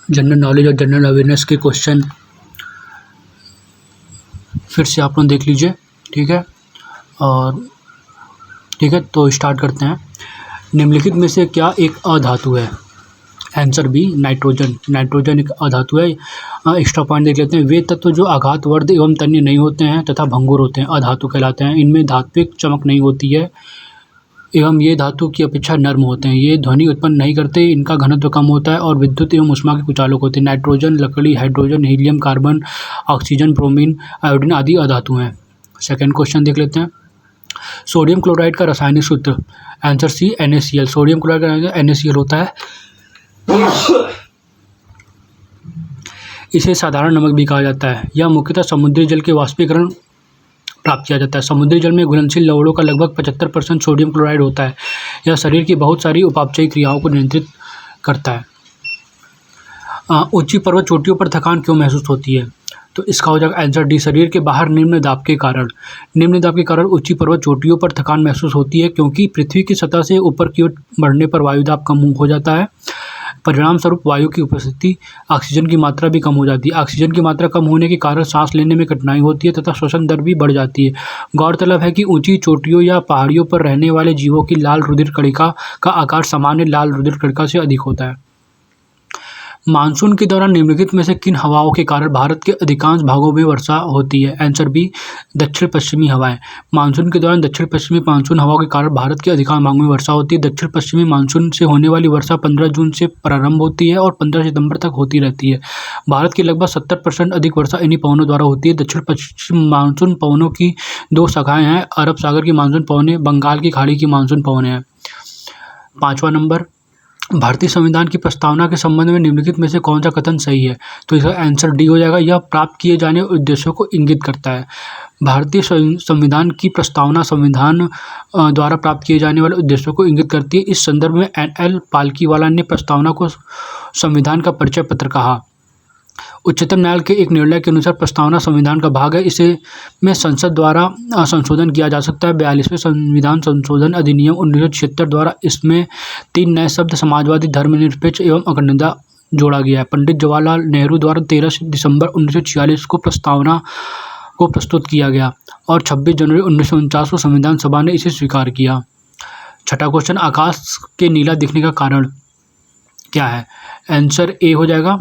General knowledge और general awareness के question फिर से आप लोग देख लीजिए, ठीक है। और ठीक है, तो स्टार्ट करते हैं। निम्नलिखित में से क्या एक अधातु है? Answer B, nitrogen. नाइट्रोजन एक अधातु है। एक्स्ट्रा पॉइंट देख लेते हैं। वे तत्व जो आघातवर्ध एवं तन्य नहीं होते हैं तथा भंगुर होते हैं अधातु कहलाते हैं। इनमें धात्विक चमक नहीं होती है एवं ये धातु की अपेक्षा नर्म होते हैं। ये ध्वनि उत्पन्न नहीं करते, इनका घनत्व कम होता है और विद्युत एवं ऊष्मा के कुचालक होते हैं। नाइट्रोजन, लकड़ी, hydrogen, helium, carbon, oxygen, bromine, iodine आदि अधातु हैं। सेकंड क्वेश्चन देख लेते हैं। सोडियम क्लोराइड का रासायनिक सूत्र? Answer C, NaCl। Sodium chloride का NaCl होता है। इसे साधारण नमक भी कहा जाता है। यह मुख्यतः समुद्री जल के वाष्पीकरण प्राप्त किया जाता है। समुद्री जल में घुलनशील लवणों का लगभग 75% सोडियम क्लोराइड होता है। यह शरीर की बहुत सारी उपापचयी क्रियाओं को नियंत्रित करता है। ऊंची पर्वत चोटियों पर थकान क्यों महसूस होती है? तो इसका हो जाएगा आंसर डी, शरीर के बाहर निम्न दाब के कारण। निम्न दाब के कारण ऊंची पर्वत चोटियों पर थकान महसूस होती है, क्योंकि पृथ्वी की सतह से ऊपर की ओर बढ़ने पर वायु दाब कम हो जाता है। परिणाम स्वरूप वायु की उपस्थिति, ऑक्सीजन की मात्रा भी कम हो जाती है। ऑक्सीजन की मात्रा कम होने के कारण सांस लेने में कठिनाई होती है तथा श्वसन दर भी बढ़ जाती है। गौरतलब है कि ऊंची चोटियों या पहाड़ियों पर रहने वाले जीवों की लाल रुधिर कणिका का आकार सामान्य लाल रुधिर कणिका से अधिक होता है। मानसून के दौरान निम्नलिखित में से किन हवाओं के कारण भारत के अधिकांश भागों में वर्षा होती है? आंसर बी, दक्षिण पश्चिमी हवाएं। मानसून के दौरान दक्षिण पश्चिमी मानसून हवाओं के कारण भारत के अधिकांश भागों में वर्षा होती है। दक्षिण पश्चिमी मानसून से होने वाली वर्षा 15 जून से प्रारंभ होती है और 15 सितंबर तक होती रहती है। भारत की लगभग 70% अधिक वर्षा इन्हीं पवनों द्वारा होती है। दक्षिण पश्चिम मानसून पवनों की दो शाखाएं हैं, अरब सागर की मानसून पवनें, बंगाल की खाड़ी की मानसून पवनें हैं। 5वां नंबर, भारतीय संविधान की प्रस्तावना के संबंध में निम्नलिखित में से कौन सा कथन सही है? तो इसका आंसर डी हो जाएगा। यह प्राप्त किए जाने उद्देश्यों को इंगित करता है। भारतीय संविधान की प्रस्तावना संविधान द्वारा प्राप्त किए जाने वाले उद्देश्यों को इंगित करती है। इस संदर्भ में NL पालकीवाला ने प्रस्तावना को संविधान का परिचय पत्र कहा। उच्चतम न्यायालय के एक निर्णय के अनुसार प्रस्तावना संविधान का भाग है। इसे में संसद द्वारा संशोधन किया जा सकता है। 42वें संविधान संशोधन अधिनियम 1976 द्वारा इसमें 3 नए शब्द समाजवादी, धर्मनिरपेक्ष एवं अखंडता जोड़ा गया है। पंडित जवाहरलाल नेहरू द्वारा 13 दिसंबर 1946 को प्रस्तावना को प्रस्तुत किया गया और 26 जनवरी 1949 को संविधान सभा ने इसे स्वीकार किया। छठा क्वेश्चन, आकाश के नीला दिखने का कारण क्या है? आंसर ए हो जाएगा,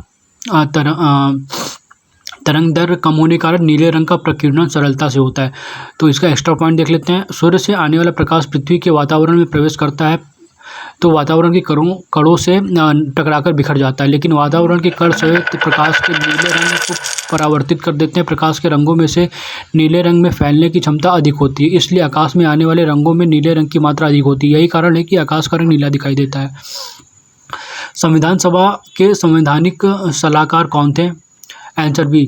तरंग दर कम होने के कारण नीले रंग का प्रकीर्णन सरलता से होता है। तो इसका एक्स्ट्रा पॉइंट देख लेते हैं। सूर्य से आने वाला प्रकाश पृथ्वी के वातावरण में प्रवेश करता है तो वातावरण के कणों से टकराकर बिखर जाता है, लेकिन वातावरण के कण संयुक्त प्रकाश के नीले रंग को परावर्तित कर देते हैं। प्रकाश के रंगों में से नीले रंग में फैलने की क्षमता अधिक होती है, इसलिए आकाश में आने वाले रंगों में नीले रंग की मात्रा अधिक होती है। यही कारण है कि आकाश का रंग नीला दिखाई देता है। संविधान सभा के संवैधानिक सलाहकार कौन थे? Answer B,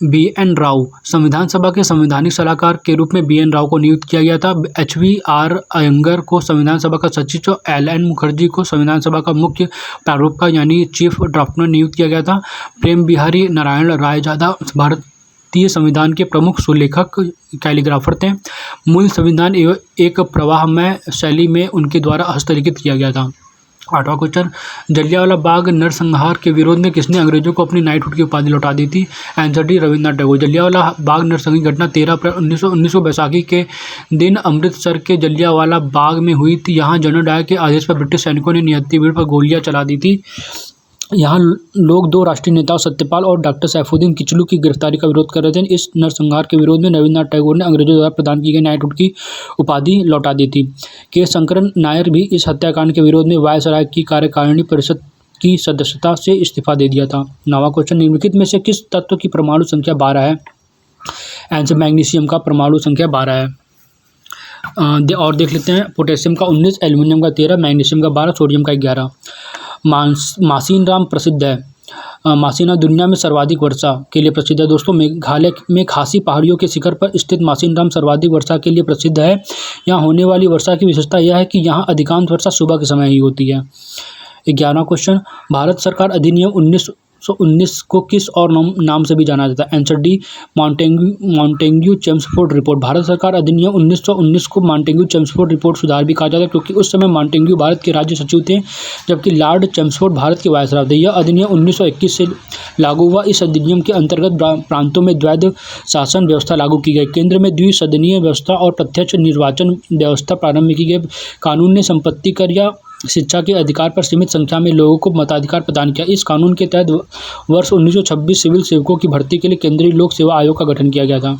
BN Rao. संविधान सभा के संवैधानिक सलाहकार के रूप में BN राव को नियुक्त किया गया था। HVR अयंगर को संविधान सभा का सचिव और LN मुखर्जी को संविधान सभा का मुख्य प्रारूपकार यानी चीफ ड्राफ्टमैन नियुक्त किया गया था। प्रेम बिहारी नारायण रायजादा भारतीय संविधान के प्रमुख सुलेखक कैलीग्राफर थे। मूल संविधान एक प्रवाहमय शैली में उनके द्वारा हस्तलिखित किया गया था। 8वां क्वेश्चन, जलियांवाला बाग नरसंहार के विरोध में किसने अंग्रेजों को अपनी नाइटहुड की उपाधि लौटा दी थी? Answer D, Rabindranath Tagore. जलियांवाला बाग नरसंहार घटना 13 अप्रैल 1919 बैसाखी के दिन अमृतसर के जलियांवाला बाग में हुई थी। यहाँ जनरल डायर के आदेश पर ब्रिटिश सैनिकों ने नियति भीड़ पर गोलियां चला दी थी। यहाँ लोग 2 राष्ट्रीय नेताओं सत्यपाल और डॉक्टर सैफुद्दीन किचलू की गिरफ्तारी का विरोध कर रहे थे। इस नरसंहार के विरोध में रविन्द्रनाथ टैगोर ने अंग्रेजों द्वारा प्रदान की गई नाइटहुड की उपाधि लौटा दी थी। के शंकरन नायर भी इस हत्याकांड के विरोध में वायसराय की कार्यकारिणी परिषद की सदस्यता से इस्तीफा दे दिया था। 9वां क्वेश्चन, निम्नलिखित में से किस तत्व की परमाणु संख्या 12 है? आंसर मैग्नीशियम का परमाणु संख्या 12 है। और देख लेते हैं, पोटेशियम का 19, एल्यूमिनियम का 13, मैग्नीशियम का 12, सोडियम का 11। मासीनराम प्रसिद्ध है। मासीना दुनिया में सर्वाधिक वर्षा के लिए प्रसिद्ध है। दोस्तों, मेघालय में खासी पहाड़ियों के शिखर पर स्थित मासीनराम सर्वाधिक वर्षा के लिए प्रसिद्ध है। यहाँ होने वाली वर्षा की विशेषता यह है कि यहाँ अधिकांश वर्षा सुबह के समय ही होती है। 11वां क्वेश्चन, भारत सरकार अधिनियम 1919 को किस और नाम से भी जाना जाता है? Answer D, Montagu Chelmsford report. भारत सरकार अधिनियम 1919 को मॉन्टेग्यू चेम्सफोर्ड रिपोर्ट सुधार भी कहा जाता है, क्योंकि उस समय मॉन्टेग्यू भारत के राज्य सचिव थे, जबकि लॉर्ड चेम्सफोर्ड भारत के वायसराय थे। यह अधिनियम 1921 से लागू हुआ। इस अधिनियम के अंतर्गत प्रांतों में द्वैध शासन व्यवस्था लागू की गई। केंद्र में द्विसदनीय व्यवस्था और प्रत्यक्ष निर्वाचन व्यवस्था प्रारंभ की गई। कानून ने संपत्ति कर या शिक्षा के अधिकार पर सीमित संख्या में लोगों को मताधिकार प्रदान किया। इस कानून के तहत वर्ष 1926 सिविल सेवकों की भर्ती के लिए केंद्रीय लोक सेवा आयोग का गठन किया गया था।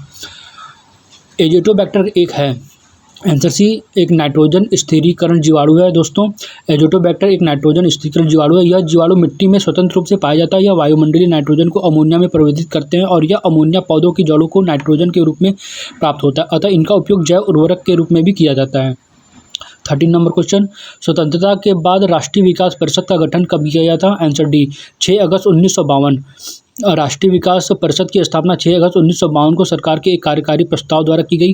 एज़ोटोबैक्टर एक है, आंसर सी, एक नाइट्रोजन स्थिरीकरण जीवाणु है दोस्तों। एज़ोटोबैक्टर एक नाइट्रोजन स्थिरीकरण जीवाणु है। यह जीवाणु मिट्टी में स्वतंत्र रूप से पाया जाता है। यह वायुमंडलीय नाइट्रोजन को अमोनिया में परिवर्तित करते हैं और यह अमोनिया पौधों की जड़ों को नाइट्रोजन के रूप में प्राप्त होता है। अतः इनका उपयोग जैव उर्वरक के रूप में भी किया जाता है। 13 नंबर क्वेश्चन, स्वतंत्रता के बाद राष्ट्रीय विकास परिषद का गठन कब किया गया था? आंसर डी, 6 अगस्त 1952। राष्ट्रीय विकास परिषद की स्थापना 6 अगस्त 1952 को सरकार के एक कार्यकारी प्रस्ताव द्वारा की गई।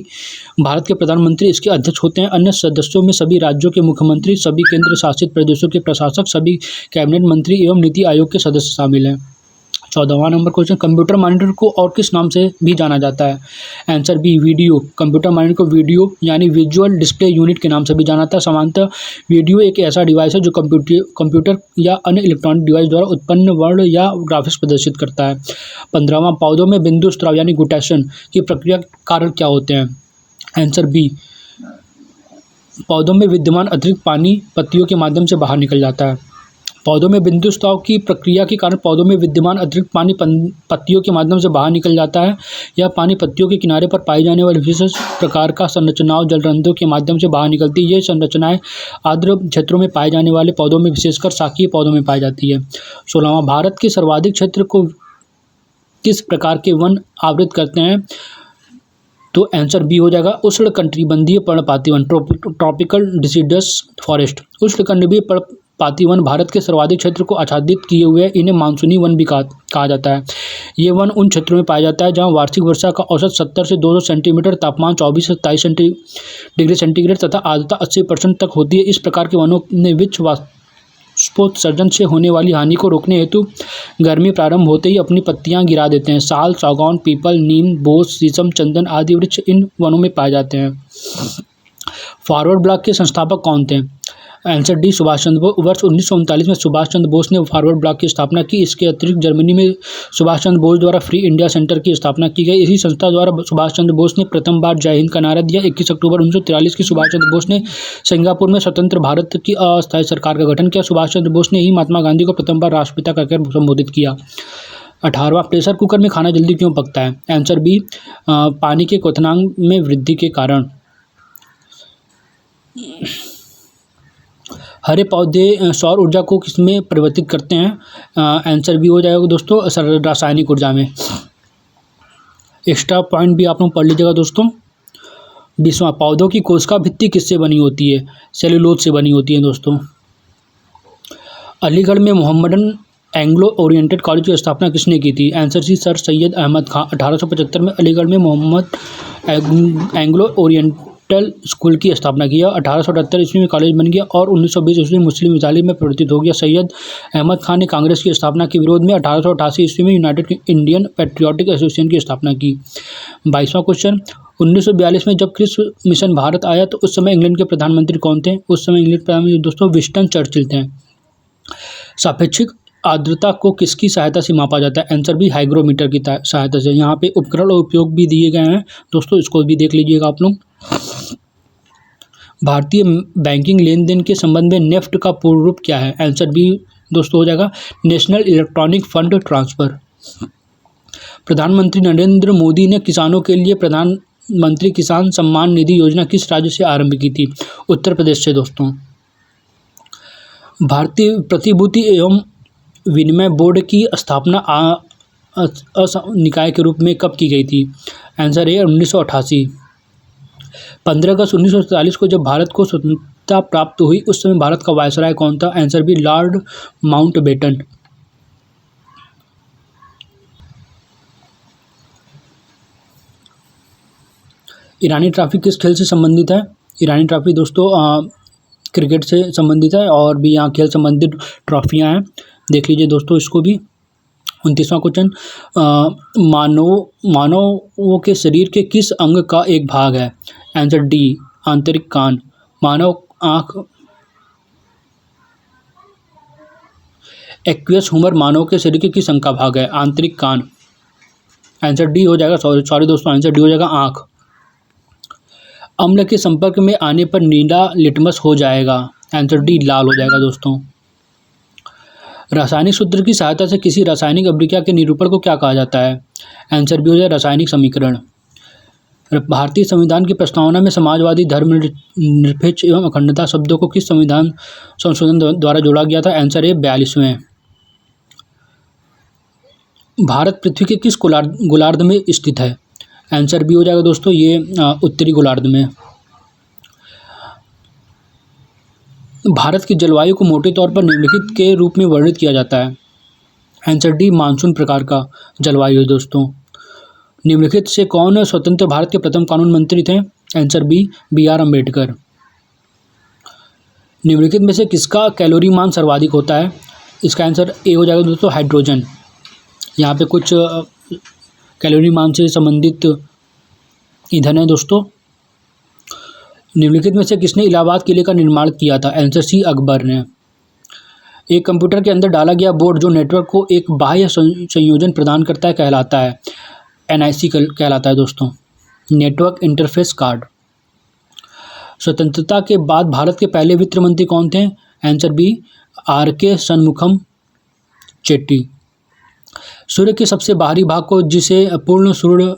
भारत के प्रधानमंत्री इसके अध्यक्ष होते हैं। अन्य सदस्यों में सभी राज्यों के मुख्यमंत्री, सभी केंद्र शासित प्रदेशों के प्रशासक, सभी कैबिनेट मंत्री एवं नीति आयोग के सदस्य शामिल हैं। 14वां नंबर क्वेश्चन, कंप्यूटर मॉनिटर को और किस नाम से भी जाना जाता है? Answer B, video. Computer monitor को वीडियो यानी विजुअल डिस्प्ले यूनिट के नाम से भी जाना जाता है। सामान्यतः वीडियो एक ऐसा डिवाइस है जो कंप्यूटर या अन्य इलेक्ट्रॉनिक डिवाइस द्वारा उत्पन्न वर्ण या ग्राफिक्स प्रदर्शित करता है। 15वां, पौधों में बिंदु स्राव यानी गुटेशन की प्रक्रिया के कारण क्या होते हैं? आंसर बी, पौधों में विद्यमान अतिरिक्त पानी पत्तियों के माध्यम से बाहर निकल जाता है। पौधों में बिंदु स्राव की प्रक्रिया के कारण पौधों में विद्यमान अतिरिक्त पानी पत्तियों के माध्यम से बाहर निकल जाता है। यह पानी पत्तियों के किनारे पर पाई जाने वाली विशेष प्रकार का संरचनाओं जलरंध्रों के माध्यम से बाहर निकलती है। ये संरचनाएं आर्द्र क्षेत्रों में पाए जाने वाले पौधों में, विशेषकर शाकीय पौधों में पाई जाती है। 16वां, भारत के सर्वाधिक क्षेत्र को किस प्रकार के वन आवृत करते हैं? तो आंसर बी हो जाएगा, उष्णकटिबंधीय पर्णपाती वन, ट्रॉपिकल डिसिडस फॉरेस्ट। उष्णकटिबंधीय पर्णपाती वन भारत के सर्वाधिक क्षेत्र को आच्छादित किए हुए हैं। इन्हें मानसूनी वन भी कहा जाता है। ये वन उन क्षेत्रों में पाया जाता है जहाँ वार्षिक वर्षा का औसत 70 से 200 सेंटीमीटर, तापमान 24 से 27 डिग्री सेंटीग्रेड तथा आर्द्रता 80% तक होती है। इस प्रकार के वनों ने विश्व वाष्पोत्सर्जन से होने वाली हानि को रोकने हेतु गर्मी प्रारंभ होते ही अपनी पत्तियां गिरा देते हैं। साल, सागौन, पीपल, नीम, बोस, शीशम, चंदन आदि वृक्ष इन वनों में पाए जाते हैं। फॉरवर्ड ब्लॉक के संस्थापक कौन थे? Answer D, Subhash Chandra Bose. वर्ष 1939 में सुभाष चंद्र बोस ने फॉरवर्ड ब्लॉक की स्थापना की। इसके अतिरिक्त जर्मनी में सुभाष चंद्र बोस द्वारा फ्री इंडिया सेंटर की स्थापना की गई। इसी संस्था द्वारा सुभाष चंद्र बोस ने प्रथम बार जय हिंद का नारा दिया। 21 अक्टूबर 1943 की सुभाष चंद्र बोस ने सिंगापुर में स्वतंत्र भारत की अस्थायी सरकार का गठन किया। सुभाष चंद्र बोस ने ही महात्मा गांधी को प्रथम बार राष्ट्रपिता कहकर संबोधित किया। 18वां, प्रेशर कुकर में खाना जल्दी क्यों पकता है? आंसर बी, पानी के क्वथनांक में वृद्धि के कारण। हरे पौधे सौर ऊर्जा को किसमें परिवर्तित करते हैं? आंसर बी हो जाएगा दोस्तों, रासायनिक ऊर्जा में। एक्स्ट्रा पॉइंट भी आप लोग पढ़ लीजिएगा दोस्तों। 20वां, पौधों की कोशिका भित्ति किससे बनी होती है? सेलुलोज से बनी होती है दोस्तों। अलीगढ़ में मोहम्मडन एंग्लो ओरिएंटेड कॉलेज की स्थापना किसने की थी? Answer C, Sir Syed Ahmad Khan. 1875 में अलीगढ़ में मोहम्मद एंग्लो ओरिएंटल स्कूल की स्थापना की। 1878 ईस्वी में कॉलेज बन गया और 1920 ईस्वी में मुस्लिम विद्यालय में परिवर्तित हो गया। सैयद अहमद खान ने कांग्रेस की स्थापना के विरोध में 1888 ईस्वी में यूनाइटेड इंडियन पैट्रियोटिक एसोसिएशन की स्थापना की। 22वां क्वेश्चन, 1942 में जब क्रिस मिशन भारत आया तो उस समय इंग्लैंड के प्रधानमंत्री कौन थे? उस समय इंग्लैंड प्रधानमंत्री दोस्तों विंस्टन चर्चिल थे। सापेक्षिक आर्द्रता को किसकी सहायता से मापा जाता है? आंसर भी, हाइग्रोमीटर की सहायता से। यहाँ पे उपकरण और उपयोग भी दिए गए हैं दोस्तों, इसको भी देख लीजिएगा आप लोग। भारतीय बैंकिंग लेन देन के संबंध में नेफ्ट का पूर्ण रूप क्या है? आंसर बी दोस्तों हो जाएगा, नेशनल इलेक्ट्रॉनिक फंड ट्रांसफर। प्रधानमंत्री नरेंद्र मोदी ने किसानों के लिए प्रधानमंत्री किसान सम्मान निधि योजना किस राज्य से आरंभ की थी? उत्तर प्रदेश से दोस्तों। भारतीय प्रतिभूति एवं विनिमय बोर्ड की स्थापना निकाय के रूप में कब की गई थी? आंसर है 1988। 15 अगस्त 1947 को जब भारत को स्वतंत्रता प्राप्त हुई उस समय भारत का वायसराय कौन था? Answer B, Lord Mountbatten. Irani trophy किस खेल से संबंधित है? ईरानी ट्रॉफी दोस्तों क्रिकेट से संबंधित है और भी यहाँ खेल संबंधित ट्रॉफियाँ हैं, देख लीजिए दोस्तों इसको भी। 29वां क्वेश्चन, मानवों के शरीर के किस अंग का एक भाग है? आंसर डी, आंतरिक कान। मानव आँख एक्वियस ह्यूमर मानव के शरीर के किस अंग का भाग है? आंतरिक कान। आंसर डी हो जाएगा, सॉरी दोस्तों, आंसर डी हो जाएगा आँख। अम्ल के संपर्क में आने पर नीला लिटमस हो जाएगा। आंसर डी, लाल हो जाएगा दोस्तों। रासायनिक सूत्र की सहायता से किसी रासायनिक अभिक्रिया के निरूपण को क्या कहा जाता है? आंसर बी हो जाएगा, रासायनिक समीकरण। भारतीय संविधान की प्रस्तावना में समाजवादी, धर्मनिरपेक्ष एवं अखंडता शब्दों को किस संविधान संशोधन द्वारा जोड़ा गया था? Answer A, 42वें। भारत पृथ्वी के किस गोलार्ध में स्थित है? आंसर बी हो जाएगा दोस्तों, ये उत्तरी गोलार्ध में। भारत की जलवायु को मोटे तौर पर निम्नलिखित के रूप में वर्णित किया जाता है। आंसर डी, मानसून प्रकार का जलवायु है दोस्तों। निम्नलिखित से कौन स्वतंत्र भारत के प्रथम कानून मंत्री थे? Answer B, B R. अम्बेडकर। निम्नलिखित में से किसका कैलोरी मान सर्वाधिक होता है? इसका आंसर ए हो जाएगा दोस्तों, हाइड्रोजन। यहाँ पे कुछ कैलोरी मान से संबंधित ईंधन है दोस्तों। निम्नलिखित में से किसने इलाहाबाद किले का निर्माण किया था? आंसर सी, अकबर ने। एक कंप्यूटर के अंदर डाला गया बोर्ड जो नेटवर्क को एक बाह्य संयोजन प्रदान करता है कहलाता है? NIC कहलाता है दोस्तों, नेटवर्क इंटरफेस कार्ड। स्वतंत्रता के बाद भारत के पहले वित्त मंत्री कौन थे? Answer B, RK Shanmukham Chetty. सूर्य के सबसे बाहरी भाग को जिसे पूर्ण सूर्य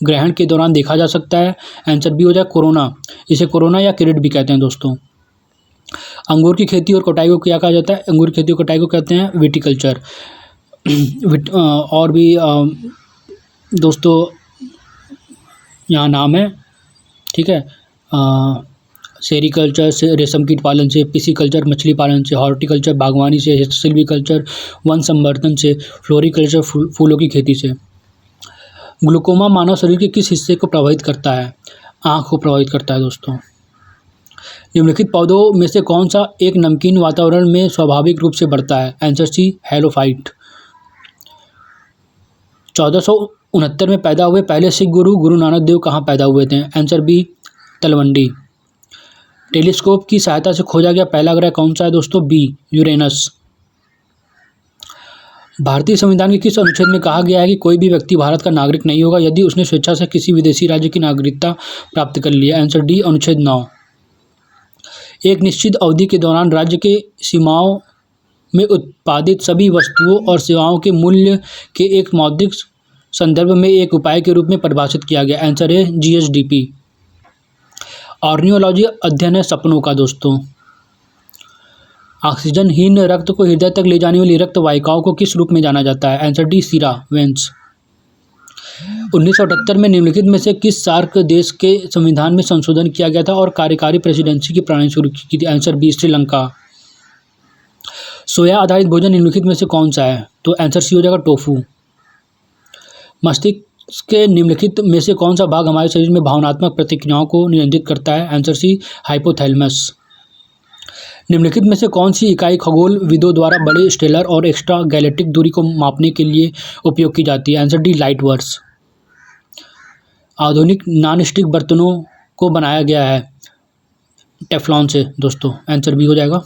ग्रहण के दौरान देखा जा सकता है? आंसर बी हो जाए, कोरोना। इसे कोरोना या किरीट भी कहते हैं दोस्तों। अंगूर की खेती और कटाई को क्या कहा जाता है? अंगूर की खेती और कटाई को कहते हैं विटिकल्चर। और भी दोस्तों यहाँ नाम है, ठीक है। सेरीकल्चर से, रेशम कीट पालन से, पिसीकल्चर मछली पालन से, हॉर्टिकल्चर बागवानी से, सिल्वीकल्चर वन संवर्धन से, फ्लोरिकल्चर फूलों की खेती से। ग्लूकोमा मानव शरीर के किस हिस्से को प्रभावित करता है? आँख को प्रभावित करता है दोस्तों। निम्नलिखित पौधों में से कौन सा एक नमकीन वातावरण में स्वाभाविक रूप से बढ़ता है? आंसर सी, हेलोफाइट। 1469 में पैदा हुए पहले सिख गुरु नानक देव कहाँ पैदा हुए थे? Answer B, Talwandi. टेलीस्कोप की सहायता से खोजा गया पहला ग्रह कौन सा है दोस्तों? B, Uranus. भारतीय संविधान के किस अनुच्छेद में कहा गया है कि कोई भी व्यक्ति भारत का नागरिक नहीं होगा यदि उसने स्वेच्छा से किसी विदेशी राज्य की नागरिकता प्राप्त कर ली है? आंसर डी, अनुच्छेद 9। एक निश्चित अवधि के दौरान राज्य के सीमाओं में उत्पादित सभी वस्तुओं और सेवाओं के मूल्य के एक मौद्रिक संदर्भ में एक उपाय के रूप में परिभाषित किया गया? आंसर है GSDP। ऑर्नियोलॉजी अध्ययन है सपनों का दोस्तों। ऑक्सीजनहीन रक्त को हृदय तक ले जाने वाली रक्त वाहिकाओं को किस रूप में जाना जाता है? आंसर डी, सिरा, वेंस। 1978 में निम्नलिखित में से किस सार्क देश के संविधान में संशोधन किया गया था और कार्यकारी प्रेसिडेंसी की प्रणाली शुरू की थी? Answer B, Sri Lanka. सोया आधारित भोजन निम्नलिखित में से कौन सा है? तो आंसर सी हो जाएगा, टोफू। मस्तिष्क के निम्नलिखित में से कौन सा भाग हमारे शरीर में भावनात्मक प्रतिक्रियाओं को नियंत्रित करता है? Answer C, hypothalamus. निम्नलिखित में से कौन सी इकाई खगोल विदों द्वारा बड़े स्टेलर और एक्स्ट्रा गैलेक्टिक दूरी को मापने के लिए उपयोग की जाती है? Answer D, light verse. आधुनिक नॉन-स्टिक बर्तनों को बनाया गया है टेफ्लॉन से दोस्तों? आंसर बी हो जाएगा।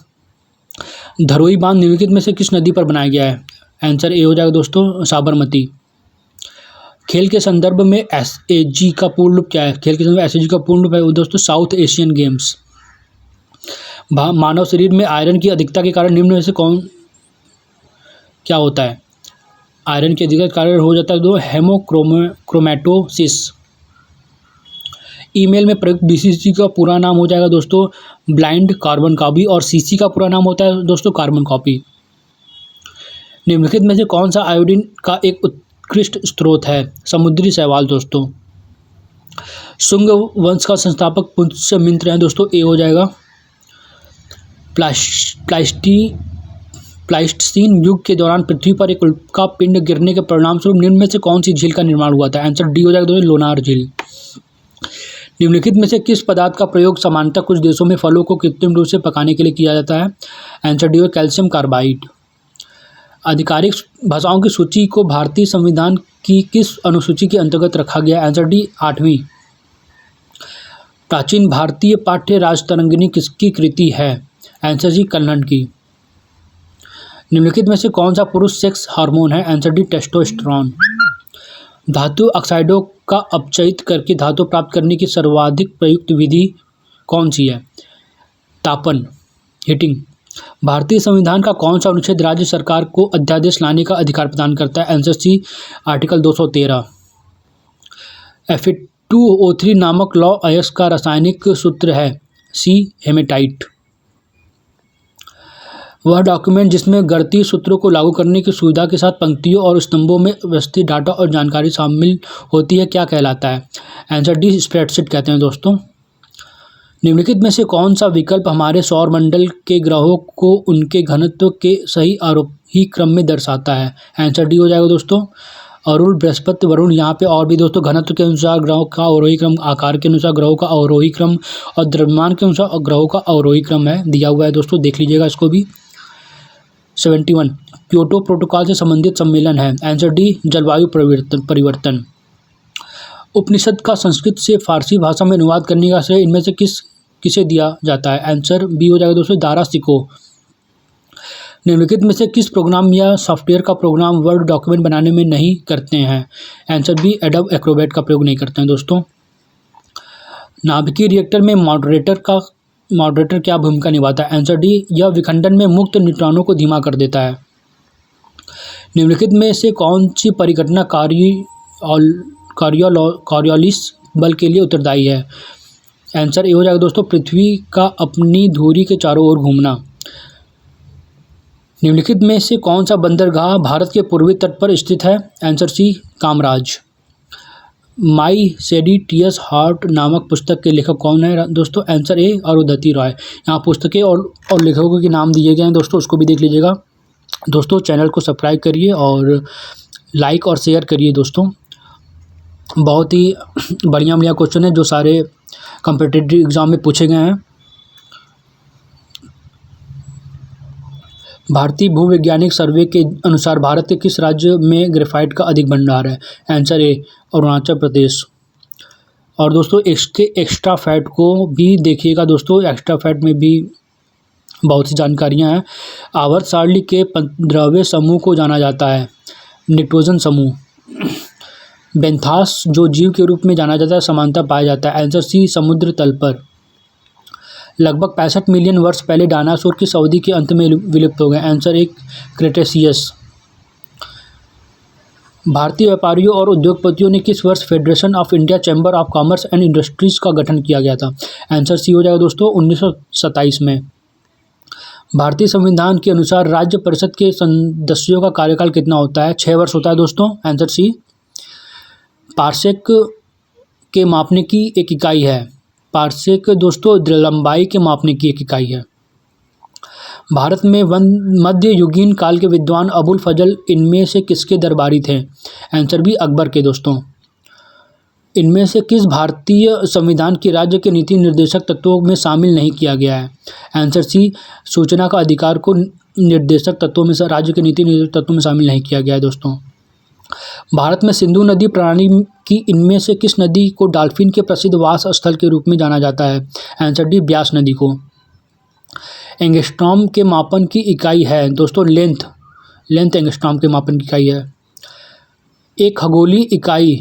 धरोई बांध निम्नलिखित में से किस नदी पर बनाया गया है? आंसर ए हो जाएगा दोस्तों, साबरमती। खेल के संदर्भ में SAG का पूर्ण रूप क्या है? खेल के संदर्भ में SAG का पूर्ण रूप है दोस्तों, साउथ एशियन गेम्स। मानव शरीर में आयरन की अधिकता के कारण निम्न में से कौन क्या होता है? आयरन की अधिकता के कारण हो जाता है दो, हेमोक्रोमैटोसिस। ईमेल में प्रयुक्त BCC का पूरा नाम हो जाएगा दोस्तों, ब्लाइंड कार्बन कॉपी, और CC का पूरा नाम होता है दोस्तों, कार्बन कॉपी। निम्नलिखित में से कौन सा आयोडीन का एक उत्कृष्ट स्रोत है? समुद्री शैवाल दोस्तों। शुंग वंश का संस्थापक पुष्यमित्र है दोस्तों? ए हो जाएगा। प्लाइस्टोसीन युग के दौरान पृथ्वी पर एक उल्का पिंड गिरने के परिणामस्वरूप निम्न में से कौन सी झील का निर्माण हुआ था? आंसर डी हो जाएगा दोस्तों, लोनार झील। निम्नलिखित में से किस पदार्थ का प्रयोग सामान्यतः कुछ देशों में फलों को कृत्रिम रूप से पकाने के लिए किया जाता है? आंसर डी हो, कैल्शियम कार्बाइड। आधिकारिक भाषाओं की सूची को भारतीय संविधान की किस अनुसूची के अंतर्गत रखा गया? आंसर डी 8वीं। प्राचीन भारतीय पाठ्य राजतरंगिणी किसकी कृति है? आंसर जी कल्हण की। निम्नलिखित में से कौन सा पुरुष सेक्स हार्मोन है? Answer D testosterone. धातु ऑक्साइडों का अपचयित करके धातु प्राप्त करने की सर्वाधिक प्रयुक्त विधि कौन सी है? तापन, हीटिंग। भारतीय संविधान का कौन सा अनुच्छेद राज्य सरकार को अध्यादेश लाने का अधिकार प्रदान करता है? आंसर सी आर्टिकल 213। Fe2O3 नामक लौह अयस्क का रासायनिक सूत्र है? सी हेमेटाइट। वह डॉक्यूमेंट जिसमें गणितीय सूत्रों को लागू करने की सुविधा के साथ पंक्तियों और स्तंभों में व्यवस्थित डाटा और जानकारी शामिल होती है, क्या कहलाता है? आंसर डी स्प्रेडशीट कहते हैं दोस्तों। निम्नलिखित में से कौन सा विकल्प हमारे सौर मंडल के ग्रहों को उनके घनत्व के सही आरोही क्रम में दर्शाता है? आंसर डी हो जाएगा दोस्तों अरुण, बृहस्पति, वरुण। यहाँ पे और भी दोस्तों घनत्व के अनुसार ग्रहों का अवरोही क्रम, आकार के अनुसार ग्रहों का अवरोही क्रम और द्रव्यमान के अनुसार ग्रहों का अवरोही क्रम है दिया हुआ है दोस्तों, देख लीजिएगा इसको भी। 71 क्योटो प्रोटोकॉल से संबंधित सम्मेलन है? आंसर डी जलवायु परिवर्तन। उपनिषद का संस्कृत से फारसी भाषा में अनुवाद करने का श्रेय इनमें से किसे दिया जाता है? आंसर बी हो जाएगा दोस्तों दारा सिको। निम्नलिखित में से किस प्रोग्राम या सॉफ्टवेयर का प्रोग्राम वर्ड डॉक्यूमेंट बनाने में नहीं करते हैं? आंसर बी एडोब एक्रोबैट का प्रयोग नहीं करते हैं दोस्तों। नाभिकीय रिएक्टर में मॉडरेटर क्या भूमिका निभाता है? आंसर डी यह विखंडन में मुक्त न्यूट्रॉनों को धीमा कर देता है। निम्नलिखित में से कौन सी परिघटना कॉरियोलिस बल के लिए उत्तरदायी है? आंसर ए हो जाएगा दोस्तों पृथ्वी का अपनी धुरी के चारों ओर घूमना। निम्नलिखित में से कौन सा बंदरगाह भारत के पूर्वी तट पर स्थित है? Answer C Kamaraj. My seditious heart नामक पुस्तक के लेखक कौन है दोस्तों? Answer A Arundhati Roy. यहाँ पुस्तकें और लेखकों के नाम दिए गए हैं दोस्तों, उसको भी देख लीजिएगा। दोस्तों चैनल को सब्सक्राइब करिए और लाइक और शेयर करिए दोस्तों। बहुत ही बढ़िया क्वेश्चन है जो सारे कॉम्पिटिटिव एग्जाम में पूछे गए हैं। भारतीय भूवैज्ञानिक सर्वे के अनुसार भारत के किस राज्य में ग्रेफाइट का अधिक भंडार है? Answer A Arunachal Pradesh. और दोस्तों इसके एक्स्ट्रा फैट को भी देखिएगा दोस्तों, एक्स्ट्रा फैट में भी बहुत सी जानकारियां हैं। आवर्त सारणी के 15वें समूह को जाना जाता है नाइट्रोजन समूह। बेंथास जो जीव के रूप में जाना जाता है समानता पाया जाता है? आंसर सी समुद्र तल पर। लगभग 65 मिलियन वर्ष पहले डायनासोर किस अवधि के अंत में विलुप्त हो गए? आंसर एक क्रेटेशियस। भारतीय व्यापारियों और उद्योगपतियों ने किस वर्ष federation of India chamber of commerce and industries का गठन किया गया था? आंसर सी हो जाएगा दोस्तों 1927 में। भारतीय संविधान के अनुसार राज्य परिषद के सदस्यों का कार्यकाल कितना होता है? 6 वर्ष होता है दोस्तों। Answer C. पार्सेक के मापने की एक इकाई है? पार्सेक दोस्तों लंबाई के मापने की एक इकाई है। भारत में मध्य युगीन काल के विद्वान अबुल फजल इनमें से किसके दरबारी थे? आंसर बी अकबर के दोस्तों। इनमें से किस भारतीय संविधान की राज्य के नीति निर्देशक तत्वों में शामिल नहीं किया गया है? आंसर सी सूचना का अधिकार को निर्देशक तत्वों में राज्य के नीति निर्देशक तत्वों में शामिल नहीं किया गया है दोस्तों। भारत में सिंधु नदी प्रणाली की इनमें से किस नदी को डॉल्फिन के प्रसिद्ध वास स्थल के रूप में जाना जाता है? आंसर डी ब्यास नदी को। एंगस्ट्रॉम के मापन की इकाई है दोस्तों लेंथ एंगस्ट्रॉम के मापन की इकाई है। एक खगोलीय इकाई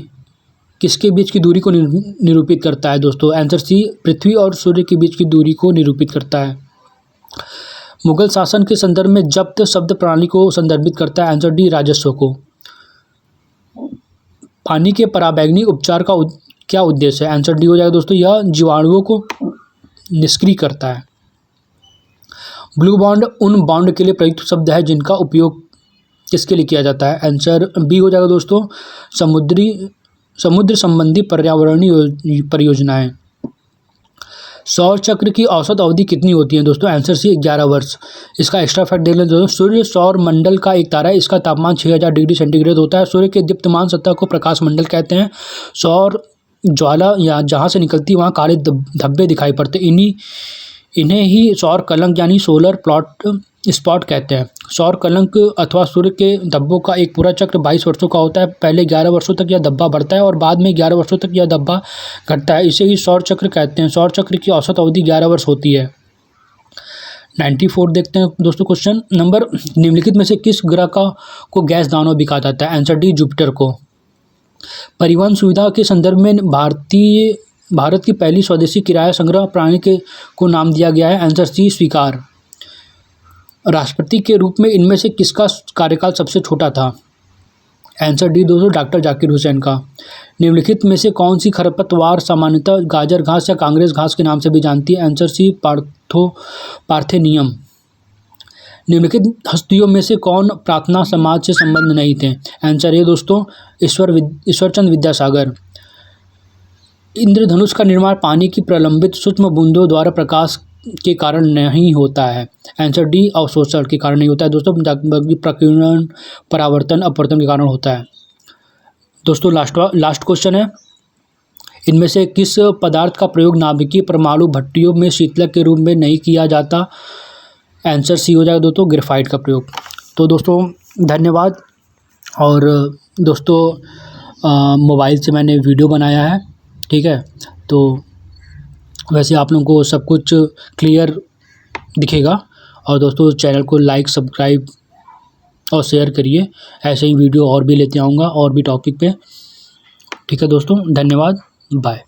किसके बीच की दूरी को निरूपित करता है दोस्तों? आंसर सी पृथ्वी और सूर्य के बीच की दूरी को निरूपित करता है। मुगल शासन के संदर्भ में जब्त शब्द प्रणाली को संदर्भित करता है? आंसर डी राजस्व को। पानी के पराबैंगनी उपचार का क्या उद्देश्य है? आंसर डी हो जाएगा दोस्तों यह जीवाणुओं को निष्क्रिय करता है। ब्लू बॉन्ड उन बॉन्ड के लिए प्रयुक्त शब्द है जिनका उपयोग किसके लिए किया जाता है? आंसर बी हो जाएगा दोस्तों समुद्र संबंधी पर्यावरणीय परियोजनाएं। सौर चक्र की औसत अवधि कितनी होती है दोस्तों? आंसर सी 11 वर्ष। इसका एक्स्ट्रा फैक्ट देख लें दोस्तों, सूर्य सौर मंडल का एक तारा है। इसका तापमान 6000 डिग्री सेंटीग्रेड होता है। सूर्य के दीप्तमान सतह को प्रकाश मंडल कहते हैं। सौर ज्वाला या जहाँ से निकलती वहाँ काले धब्बे दिखाई पड़ते, इन्हें ही सौर कलंक यानी सोलर प्लॉट स्पॉट कहते हैं। सौर कलंक अथवा सूर्य के धब्बों का एक पूरा चक्र 22 वर्षों का होता है। पहले 11 वर्षों तक यह धब्बा बढ़ता है और बाद में 11 वर्षों तक यह धब्बा घटता है। इसे ही सौर चक्र कहते हैं। सौर चक्र की औसत अवधि 11 वर्ष होती है। 94 देखते हैं दोस्तों क्वेश्चन नंबर, निम्नलिखित में से किस ग्रह को गैस दानव भी कहा जाता है? आंसर डी, जुपिटर को। परिवहन सुविधा के संदर्भ में भारत की पहली स्वदेशी किराया संग्रह प्रणाली को नाम दिया गया है? आंसर सी, स्वीकार। राष्ट्रपति के रूप में इनमें से किसका कार्यकाल सबसे छोटा था? आंसर डी दोस्तों, डॉक्टर जाकिर हुसैन का। निम्नलिखित में से कौन सी खरपतवार सामान्यतः गाजर घास या कांग्रेस घास के नाम से भी जानती है? Answer C, parthenium. निम्नलिखित हस्तियों में से कौन प्रार्थना समाज से संबंध नहीं थे? आंसर ए दोस्तों, ईश्वरचंद विद्यासागर। इंद्रधनुष का निर्माण पानी की प्रलंबित सूक्ष्म बूंदों द्वारा प्रकाश के कारण नहीं होता है? आंसर डी, अवशोषण के कारण नहीं होता है दोस्तों, बल्कि प्रकीर्णन, परावर्तन, अपवर्तन के कारण होता है। दोस्तों लास्ट क्वेश्चन है, इनमें से किस पदार्थ का प्रयोग नाभिकीय परमाणु भट्टियों में शीतलक के रूप में नहीं किया जाता? आंसर सी हो जाएगा दोस्तों, ग्रेफाइट का प्रयोग। तो दोस्तों धन्यवाद। और दोस्तों मोबाइल से मैंने वीडियो बनाया है, ठीक है, तो वैसे आप लोगों को सब कुछ क्लियर दिखेगा। और दोस्तों चैनल को लाइक, सब्सक्राइब और शेयर करिए। ऐसे ही वीडियो और भी लेते आऊँगा और भी टॉपिक पे। ठीक है दोस्तों, धन्यवाद, बाय।